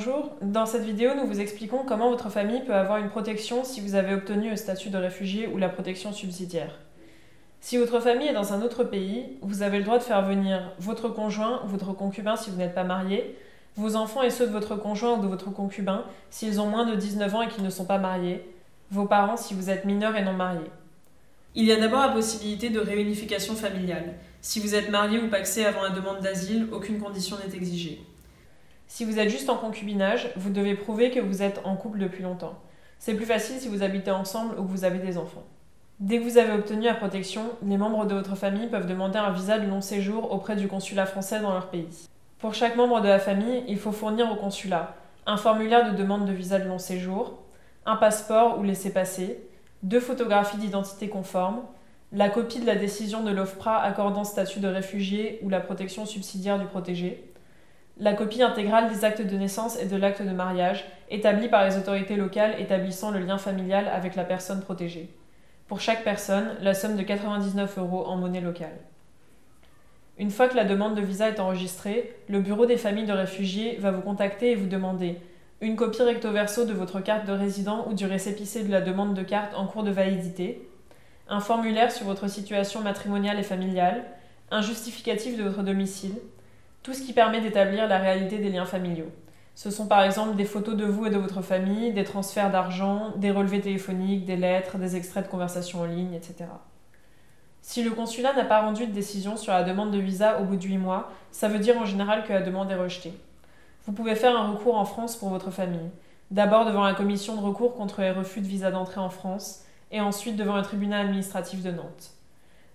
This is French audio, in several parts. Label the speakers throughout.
Speaker 1: Bonjour, dans cette vidéo nous vous expliquons comment votre famille peut avoir une protection si vous avez obtenu le statut de réfugié ou la protection subsidiaire. Si votre famille est dans un autre pays, vous avez le droit de faire venir votre conjoint ou votre concubin si vous n'êtes pas marié, vos enfants et ceux de votre conjoint ou de votre concubin s'ils ont moins de 19 ans et qu'ils ne sont pas mariés, vos parents si vous êtes mineur et non marié. Il y a d'abord la possibilité de réunification familiale. Si vous êtes marié ou pacsé avant la demande d'asile, aucune condition n'est exigée. Si vous êtes juste en concubinage, vous devez prouver que vous êtes en couple depuis longtemps. C'est plus facile si vous habitez ensemble ou que vous avez des enfants. Dès que vous avez obtenu la protection, les membres de votre famille peuvent demander un visa de long séjour auprès du consulat français dans leur pays. Pour chaque membre de la famille, il faut fournir au consulat un formulaire de demande de visa de long séjour, un passeport ou laissez-passer, 2 photographies d'identité conformes, la copie de la décision de l'OFPRA accordant statut de réfugié ou la protection subsidiaire du protégé, la copie intégrale des actes de naissance et de l'acte de mariage établis par les autorités locales établissant le lien familial avec la personne protégée. Pour chaque personne, la somme de 99 € en monnaie locale. Une fois que la demande de visa est enregistrée, le bureau des familles de réfugiés va vous contacter et vous demander une copie recto verso de votre carte de résident ou du récépissé de la demande de carte en cours de validité, un formulaire sur votre situation matrimoniale et familiale, un justificatif de votre domicile, tout ce qui permet d'établir la réalité des liens familiaux. Ce sont par exemple des photos de vous et de votre famille, des transferts d'argent, des relevés téléphoniques, des lettres, des extraits de conversations en ligne, etc. Si le consulat n'a pas rendu de décision sur la demande de visa au bout de 8 mois, ça veut dire en général que la demande est rejetée. Vous pouvez faire un recours en France pour votre famille. D'abord devant la commission de recours contre les refus de visa d'entrée en France, et ensuite devant le tribunal administratif de Nantes.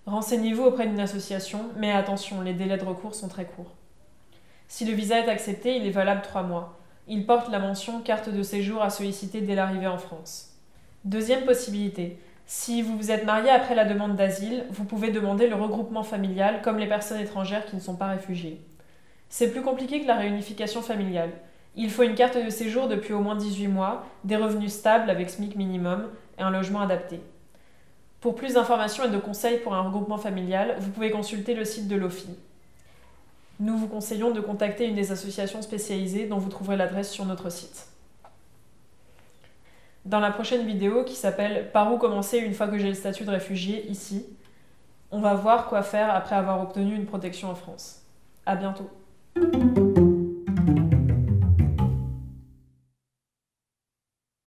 Speaker 1: Renseignez-vous auprès d'une association, mais attention, les délais de recours sont très courts. Si le visa est accepté, il est valable 3 mois. Il porte la mention carte de séjour à solliciter dès l'arrivée en France. Deuxième possibilité. Si vous vous êtes marié après la demande d'asile, vous pouvez demander le regroupement familial comme les personnes étrangères qui ne sont pas réfugiées. C'est plus compliqué que la réunification familiale. Il faut une carte de séjour depuis au moins 18 mois, des revenus stables avec SMIC minimum et un logement adapté. Pour plus d'informations et de conseils pour un regroupement familial, vous pouvez consulter le site de l'OFII. Nous vous conseillons de contacter une des associations spécialisées dont vous trouverez l'adresse sur notre site. Dans la prochaine vidéo qui s'appelle « Par où commencer une fois que j'ai le statut de réfugié ici ?», on va voir quoi faire après avoir obtenu une protection en France. À bientôt.